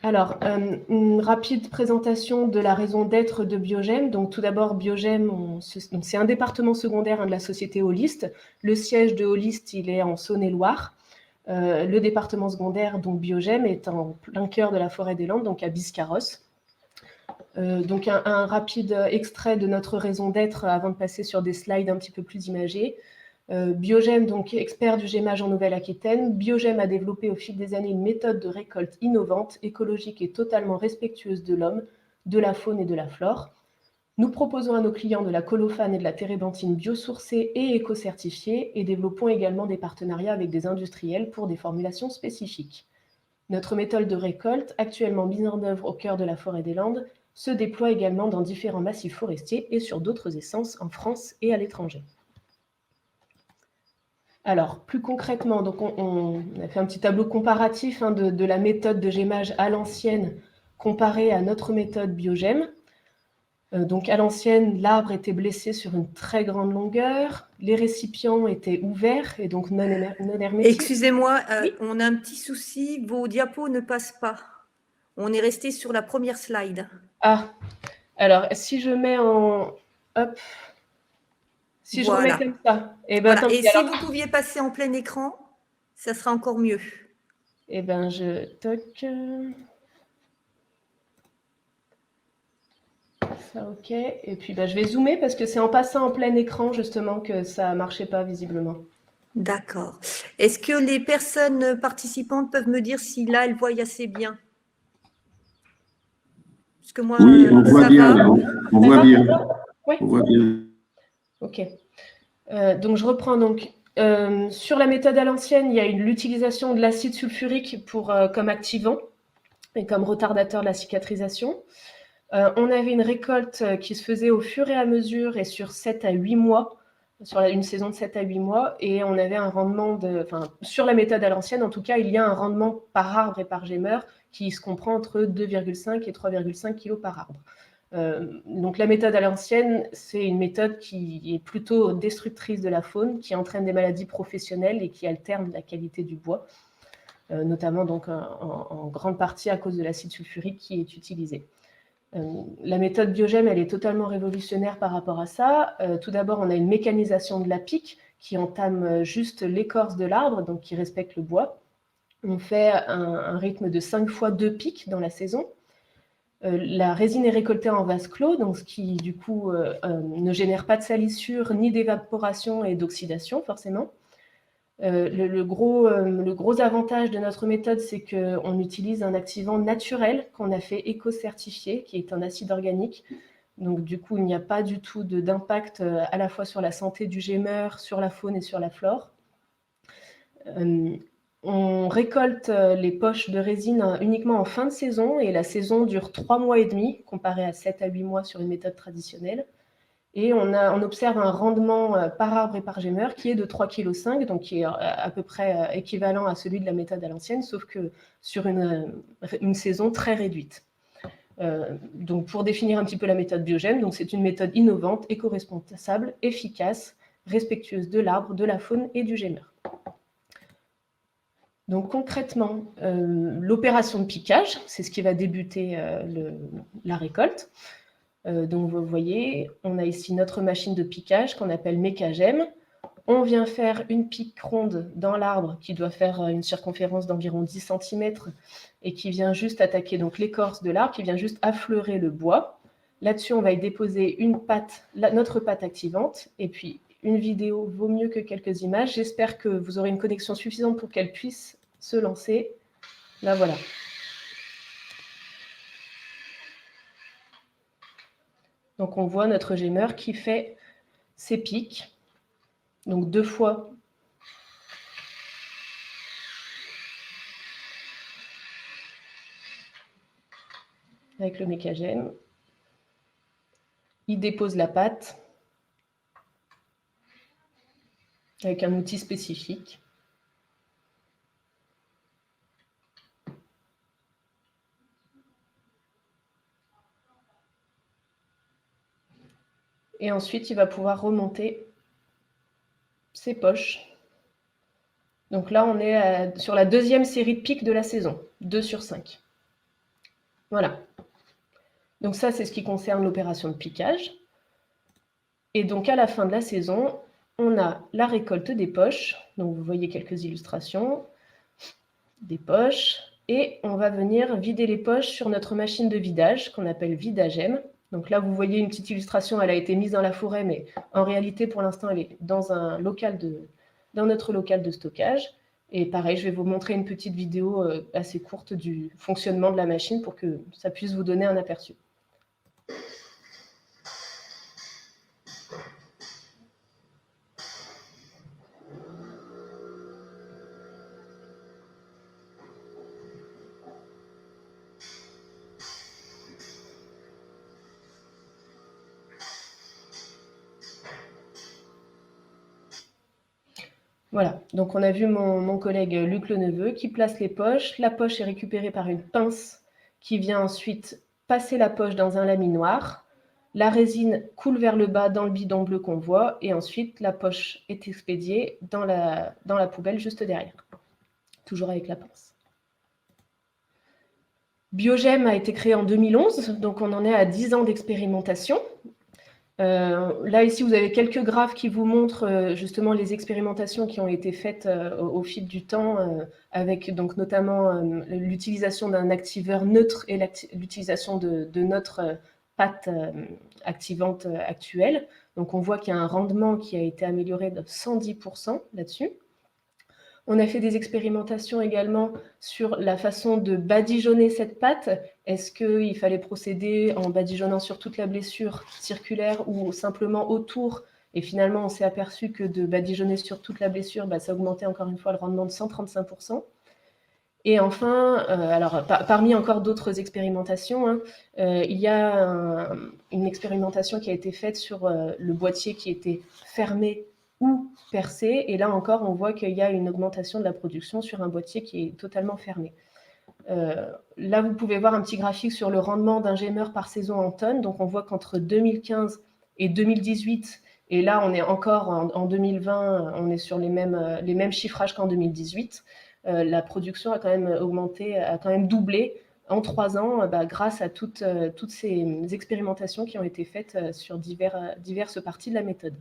Alors, une rapide présentation de la raison d'être de Biogem. Donc, tout d'abord, Biogem, c'est un département secondaire de la société Holist. Le siège de Holist, il est en Saône-et-Loire. Le département secondaire, donc Biogem, est en plein cœur de la forêt des Landes, donc à Biscarrosse. Donc, un rapide extrait de notre raison d'être avant de passer sur des slides un petit peu plus imagés. Biogem, donc expert du gémage en Nouvelle-Aquitaine, Biogem a développé au fil des années une méthode de récolte innovante, écologique et totalement respectueuse de l'homme, de la faune et de la flore. Nous proposons à nos clients de la colophane et de la térébenthine biosourcée et éco-certifiée et développons également des partenariats avec des industriels pour des formulations spécifiques. Notre méthode de récolte, actuellement mise en œuvre au cœur de la forêt des Landes, se déploie également dans différents massifs forestiers et sur d'autres essences en France et à l'étranger. Alors, plus concrètement, donc on a fait un petit tableau comparatif de la méthode de gémage à l'ancienne comparée à notre méthode Biogem. Donc, à l'ancienne, l'arbre était blessé sur une très grande longueur, les récipients étaient ouverts et donc non hermétiques. Excusez-moi, on a un petit souci, vos diapos ne passent pas. On est resté sur la première slide. Ah, alors si je mets en... Hop. Si voilà. Je remets comme ça. Et, voilà. Et si vous pouviez passer en plein écran, ça sera encore mieux. Eh bien, je toque. Ça, ok. Et puis, je vais zoomer parce que c'est en passant en plein écran, justement, que ça ne marchait pas visiblement. D'accord. Est-ce que les personnes participantes peuvent me dire si là, elles voient assez bien? Parce que moi, oui, on voit bien, là. On voit bien. Oui. On voit bien. Ok. Donc, je reprends. Donc, sur la méthode à l'ancienne, il y a l'utilisation de l'acide sulfurique comme activant et comme retardateur de la cicatrisation. On avait une récolte qui se faisait au fur et à mesure et sur 7 à 8 mois, sur une saison de 7 à 8 mois, et on avait un rendement sur la méthode à l'ancienne, en tout cas, il y a un rendement par arbre et par gémeur qui se comprend entre 2,5 et 3,5 kg par arbre. Donc la méthode à l'ancienne, c'est une méthode qui est plutôt destructrice de la faune, qui entraîne des maladies professionnelles et qui alterne la qualité du bois, notamment donc en grande partie à cause de l'acide sulfurique qui est utilisé. La méthode Biogem, elle est totalement révolutionnaire par rapport à ça. Tout d'abord, on a une mécanisation de la pique qui entame juste l'écorce de l'arbre, donc qui respecte le bois. On fait un rythme de 5 fois 2 piques dans la saison. La résine est récoltée en vase clos, donc ce qui, du coup, ne génère pas de salissure, ni d'évaporation et d'oxydation, forcément. Le gros avantage de notre méthode, c'est qu'on utilise un activant naturel qu'on a fait éco-certifié, qui est un acide organique. Donc, du coup, il n'y a pas du tout d'impact à la fois sur la santé du gémeur, sur la faune et sur la flore. On récolte les poches de résine uniquement en fin de saison et la saison dure 3 mois et demi, comparé à 7 à 8 mois sur une méthode traditionnelle. Et on observe un rendement par arbre et par gémeur qui est de 3,5 kg, donc qui est à peu près équivalent à celui de la méthode à l'ancienne, sauf que sur une saison très réduite. Donc pour définir un petit peu la méthode Biogem, donc c'est une méthode innovante, éco-responsable, efficace, respectueuse de l'arbre, de la faune et du gémeur. Donc concrètement, l'opération de piquage, c'est ce qui va débuter la récolte. Donc vous voyez, on a ici notre machine de piquage qu'on appelle Mécagem. On vient faire une pique ronde dans l'arbre qui doit faire une circonférence d'environ 10 cm et qui vient juste attaquer donc l'écorce de l'arbre, qui vient juste affleurer le bois. Là-dessus, on va y déposer notre pâte activante, et puis une vidéo vaut mieux que quelques images. J'espère que vous aurez une connexion suffisante pour qu'elle puisse se lancer. Là, voilà. Donc, on voit notre gémeur qui fait ses pics. Donc, 2 fois. Avec le Mécagem. Il dépose la pâte avec un outil spécifique. Et ensuite, il va pouvoir remonter ses poches. Donc là, on est sur la deuxième série de pics de la saison, 2 sur 5. Voilà. Donc ça, c'est ce qui concerne l'opération de piquage. Et donc à la fin de la saison, on a la récolte des poches. Donc vous voyez quelques illustrations des poches. Et on va venir vider les poches sur notre machine de vidage qu'on appelle Vidagem. Donc là, vous voyez une petite illustration, elle a été mise dans la forêt, mais en réalité, pour l'instant, elle est dans notre local de stockage. Et pareil, je vais vous montrer une petite vidéo assez courte du fonctionnement de la machine pour que ça puisse vous donner un aperçu. Voilà, donc on a vu mon collègue Luc Leneveu qui place les poches. La poche est récupérée par une pince qui vient ensuite passer la poche dans un laminoir. La résine coule vers le bas dans le bidon bleu qu'on voit et ensuite la poche est expédiée dans la poubelle juste derrière, toujours avec la pince. Biogem a été créé en 2011, donc on en est à 10 ans d'expérimentation. Là, ici, vous avez quelques graphes qui vous montrent justement les expérimentations qui ont été faites au fil du temps, avec donc notamment l'utilisation d'un activeur neutre et l'utilisation de notre pâte activante actuelle. Donc, on voit qu'il y a un rendement qui a été amélioré de 110% là-dessus. On a fait des expérimentations également sur la façon de badigeonner cette pâte. Est-ce qu'il fallait procéder en badigeonnant sur toute la blessure circulaire ou simplement autour? Et finalement, on s'est aperçu que de badigeonner sur toute la blessure, ça augmentait encore une fois le rendement de 135%. Et enfin, alors parmi encore d'autres expérimentations, il y a une expérimentation qui a été faite sur le boîtier qui était fermé ou percé. Et là encore, on voit qu'il y a une augmentation de la production sur un boîtier qui est totalement fermé. Là, vous pouvez voir un petit graphique sur le rendement d'un gémeur par saison en tonnes. Donc, on voit qu'entre 2015 et 2018, et là, on est encore en 2020, on est sur les mêmes chiffrages qu'en 2018. La production a quand même augmenté, a quand même doublé en 3 ans grâce à toutes ces expérimentations qui ont été faites sur diverses parties de la méthode.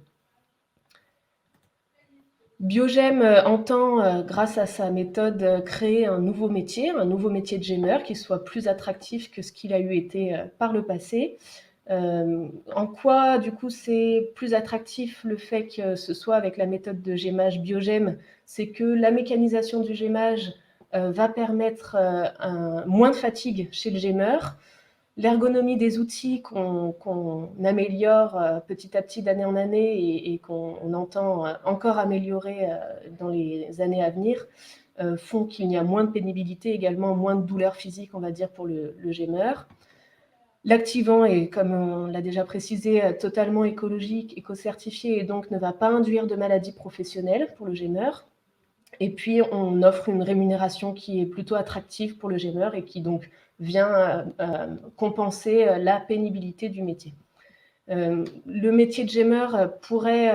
Biogem entend, grâce à sa méthode, créer un nouveau métier de gémeur qui soit plus attractif que ce qu'il a eu été par le passé. En quoi, du coup, c'est plus attractif le fait que ce soit avec la méthode de gémage Biogem? C'est que la mécanisation du gémage va permettre moins de fatigue chez le gémeur. L'ergonomie des outils qu'on améliore petit à petit d'année en année et qu'on entend encore améliorer dans les années à venir font qu'il y a moins de pénibilité, également moins de douleur physique, on va dire, pour le gémeur. L'activant est, comme on l'a déjà précisé, totalement écologique, éco-certifié et donc ne va pas induire de maladie professionnelle pour le gémeur. Et puis, on offre une rémunération qui est plutôt attractive pour le gémeur et qui donc vient compenser la pénibilité du métier. Le métier de gémeur pourrait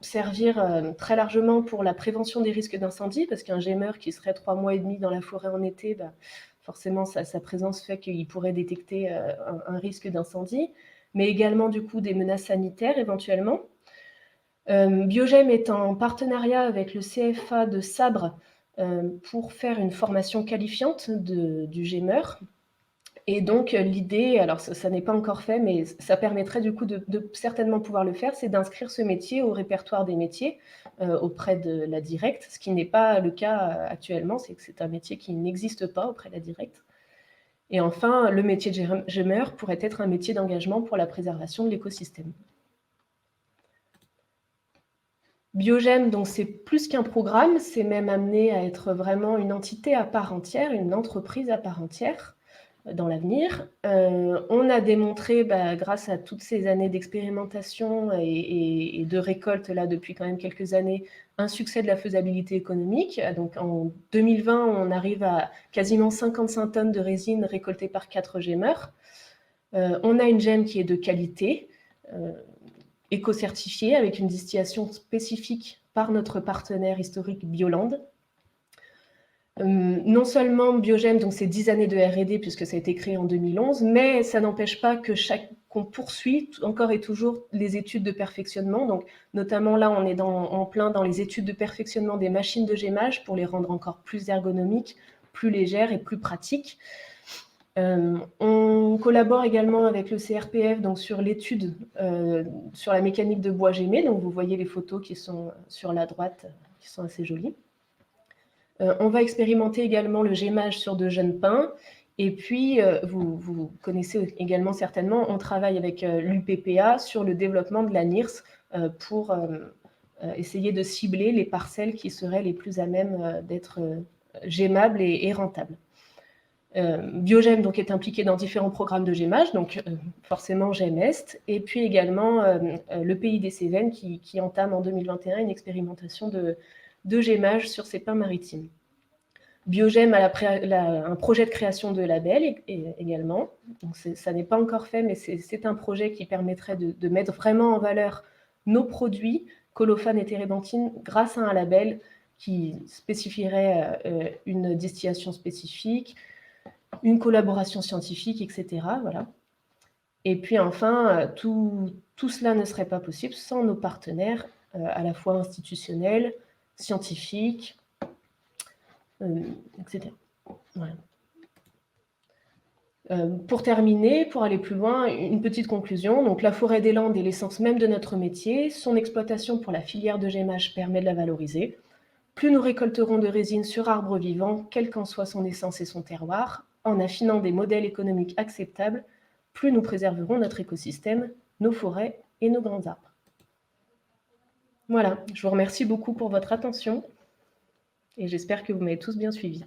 servir très largement pour la prévention des risques d'incendie, parce qu'un gémeur qui serait 3 mois et demi dans la forêt en été, forcément sa présence fait qu'il pourrait détecter un risque d'incendie, mais également du coup des menaces sanitaires éventuellement. Biogem est en partenariat avec le CFA de Sabre pour faire une formation qualifiante du gémeur. Et donc l'idée, alors ça n'est pas encore fait, mais ça permettrait du coup de certainement pouvoir le faire, c'est d'inscrire ce métier au répertoire des métiers auprès de la Directe, ce qui n'est pas le cas actuellement, c'est que c'est un métier qui n'existe pas auprès de la Directe. Et enfin, le métier de gémeur pourrait être un métier d'engagement pour la préservation de l'écosystème. Biogem, donc c'est plus qu'un programme, c'est même amené à être vraiment une entité à part entière, une entreprise à part entière dans l'avenir. On a démontré, grâce à toutes ces années d'expérimentation et de récolte là depuis quand même quelques années, un succès de la faisabilité économique. Donc en 2020, on arrive à quasiment 55 tonnes de résine récoltées par 4 gémeurs. On a une gemme qui est de qualité, éco-certifiée, avec une distillation spécifique par notre partenaire historique Bioland. Non seulement Biogem, donc c'est 10 années de R&D puisque ça a été créé en 2011, mais ça n'empêche pas qu'on poursuit encore et toujours les études de perfectionnement. Donc, notamment là, on est en plein dans les études de perfectionnement des machines de gémage pour les rendre encore plus ergonomiques, plus légères et plus pratiques. On collabore également avec le CRPF donc sur l'étude sur la mécanique de bois gémé. Donc, vous voyez les photos qui sont sur la droite, qui sont assez jolies. On va expérimenter également le gémage sur de jeunes pins. Et puis, vous connaissez également certainement, on travaille avec l'UPPA sur le développement de la NIRS pour essayer de cibler les parcelles qui seraient les plus à même d'être gémables et rentables. Biogem donc, est impliqué dans différents programmes de gémage, donc forcément GEM-Est, et puis également le Pays des Cévennes qui entame en 2021 une expérimentation de gémage sur ces pins maritimes. Biogem a un projet de création de label également. Donc ça n'est pas encore fait, mais c'est un projet qui permettrait de mettre vraiment en valeur nos produits, colophane et térébenthine, grâce à un label qui spécifierait une distillation spécifique, une collaboration scientifique, etc. Voilà. Et puis enfin, tout cela ne serait pas possible sans nos partenaires, à la fois institutionnels, scientifiques, etc. Voilà. Pour terminer, pour aller plus loin, une petite conclusion. Donc, la forêt des Landes est l'essence même de notre métier. Son exploitation pour la filière de gémage permet de la valoriser. Plus nous récolterons de résine sur arbres vivants, quelle qu'en soit son essence et son terroir, en affinant des modèles économiques acceptables, plus nous préserverons notre écosystème, nos forêts et nos grands arbres. Voilà, je vous remercie beaucoup pour votre attention et j'espère que vous m'avez tous bien suivis.